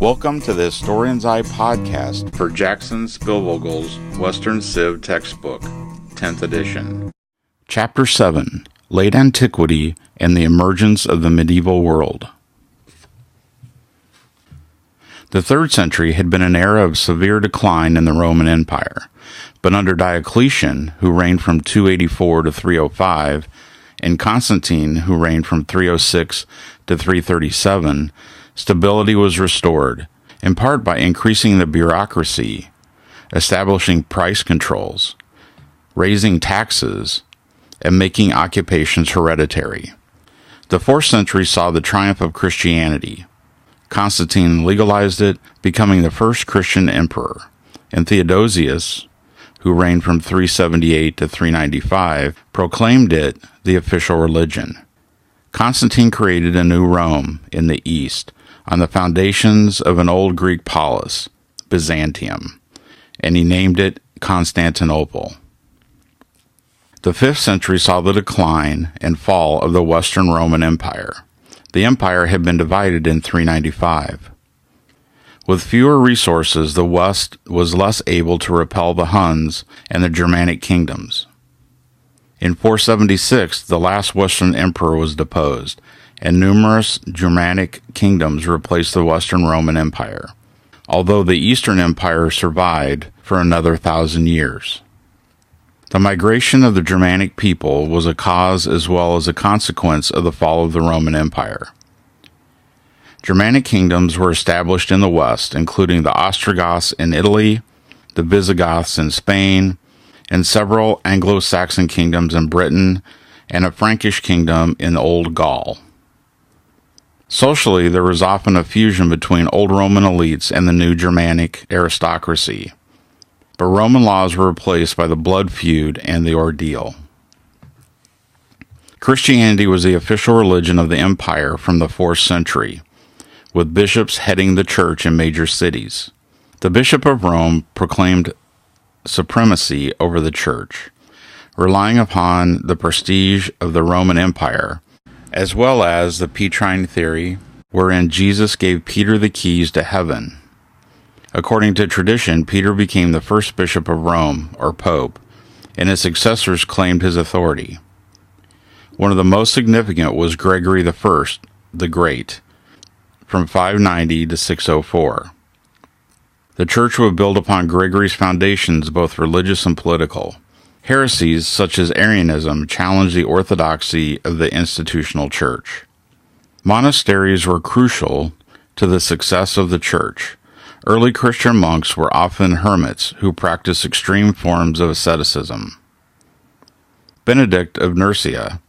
Welcome to the Historian's Eye podcast for Jackson Spielvogel's Western Civ textbook, 10th edition. Chapter 7, Late Antiquity and the Emergence of the Medieval World. The 3rd century had been an era of severe decline in the Roman Empire, but under Diocletian, who reigned from 284 to 305, and Constantine, who reigned from 306 to 337, stability was restored, in part by increasing the bureaucracy, establishing price controls, raising taxes, and making occupations hereditary. The 4th century saw the triumph of Christianity. Constantine legalized it, becoming the first Christian emperor, and Theodosius, who reigned from 378 to 395, proclaimed it the official religion. Constantine created a new Rome in the east on the foundations of an old Greek polis, Byzantium, and he named it Constantinople. The 5th century saw the decline and fall of the Western Roman Empire. The empire had been divided in 395. With fewer resources, the West was less able to repel the Huns and the Germanic kingdoms. In 476, the last Western emperor was deposed, and numerous Germanic kingdoms replaced the Western Roman Empire, although the Eastern Empire survived for another 1,000 years. The migration of the Germanic people was a cause as well as a consequence of the fall of the Roman Empire. Germanic kingdoms were established in the West, including the Ostrogoths in Italy, the Visigoths in Spain, and several Anglo-Saxon kingdoms in Britain, and a Frankish kingdom in Old Gaul. Socially, there was often a fusion between old Roman elites and the new Germanic aristocracy, but Roman laws were replaced by the blood feud and the ordeal. Christianity was the official religion of the empire from the 4th century, with bishops heading the church in major cities. The Bishop of Rome proclaimed supremacy over the church, relying upon the prestige of the Roman Empire, as well as the Petrine theory, wherein Jesus gave Peter the keys to heaven. According to tradition, Peter became the first bishop of Rome, or pope, and his successors claimed his authority. One of the most significant was Gregory I the Great, from 590 to 604. The church would build upon Gregory's foundations, both religious and political. Heresies such as Arianism challenged the orthodoxy of the institutional church. Monasteries were crucial to the success of the church. Early Christian monks were often hermits who practiced extreme forms of asceticism. Benedict of Nursia,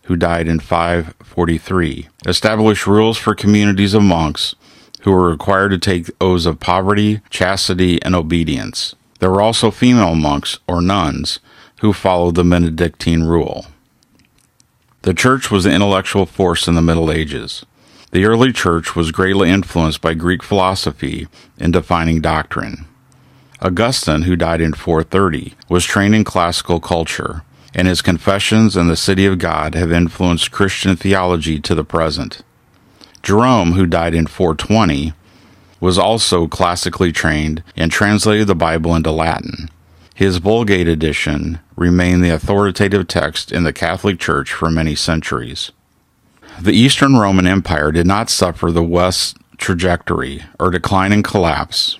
who died in 543, established rules for communities of monks who were required to take oaths of poverty, chastity, and obedience. There were also female monks, or nuns, who followed the Benedictine rule. The church was the intellectual force in the Middle Ages. The early church was greatly influenced by Greek philosophy in defining doctrine. Augustine, who died in 430, was trained in classical culture, and his Confessions and the City of God have influenced Christian theology to the present. Jerome, who died in 420, was also classically trained and translated the Bible into Latin. His Vulgate edition remained the authoritative text in the Catholic Church for many centuries. The Eastern Roman Empire did not suffer the West's trajectory or decline and collapse.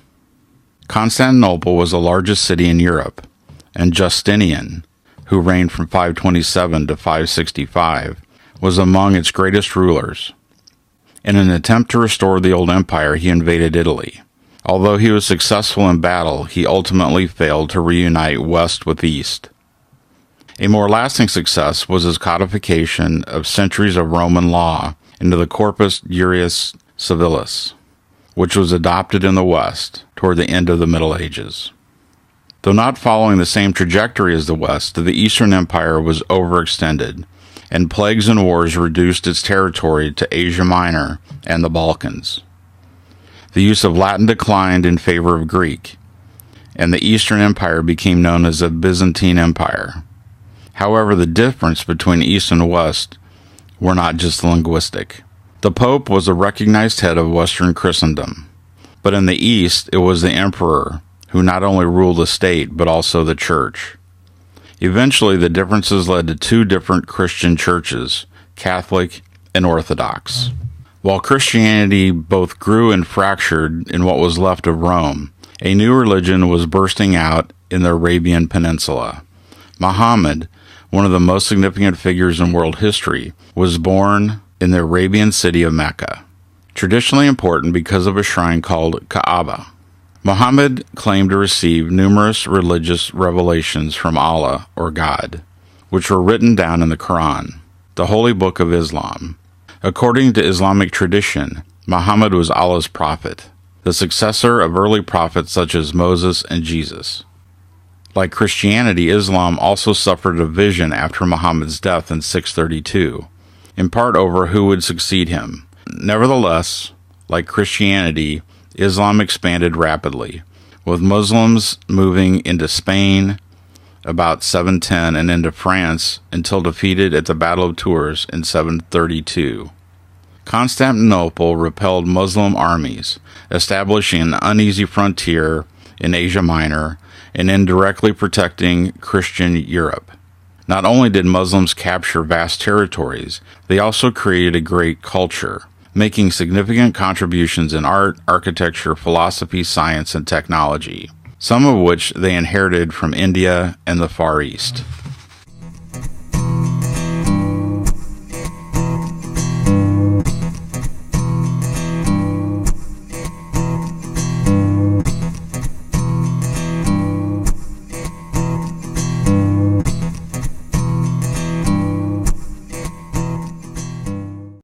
Constantinople was the largest city in Europe, and Justinian, who reigned from 527 to 565, was among its greatest rulers. In an attempt to restore the old empire, he invaded Italy. Although he was successful in battle, he ultimately failed to reunite West with East. A more lasting success was his codification of centuries of Roman law into the Corpus Juris Civilis, which was adopted in the West toward the end of the Middle Ages. Though not following the same trajectory as the West, the Eastern Empire was overextended, and plagues and wars reduced its territory to Asia Minor and the Balkans. The use of Latin declined in favor of Greek, and the Eastern Empire became known as the Byzantine Empire. However, the difference between East and West were not just linguistic. The Pope was a recognized head of Western Christendom. But in the East, it was the emperor who not only ruled the state, but also the church. Eventually, the differences led to two different Christian churches, Catholic and Orthodox. While Christianity both grew and fractured in what was left of Rome, a new religion was bursting out in the Arabian Peninsula. Muhammad, one of the most significant figures in world history, was born in the Arabian city of Mecca, traditionally important because of a shrine called Kaaba. Muhammad claimed to receive numerous religious revelations from Allah, or God, which were written down in the Quran, the holy book of Islam. According to Islamic tradition, Muhammad was Allah's prophet, the successor of early prophets such as Moses and Jesus. Like Christianity, Islam also suffered a division after Muhammad's death in 632, in part over who would succeed him. Nevertheless, like Christianity, Islam expanded rapidly, with Muslims moving into Spain about 710 and into France until defeated at the Battle of Tours in 732. Constantinople repelled Muslim armies, establishing an uneasy frontier in Asia Minor and indirectly protecting Christian Europe. Not only did Muslims capture vast territories, they also created a great culture, making significant contributions in art, architecture, philosophy, science, and technology, some of which they inherited from India and the Far East.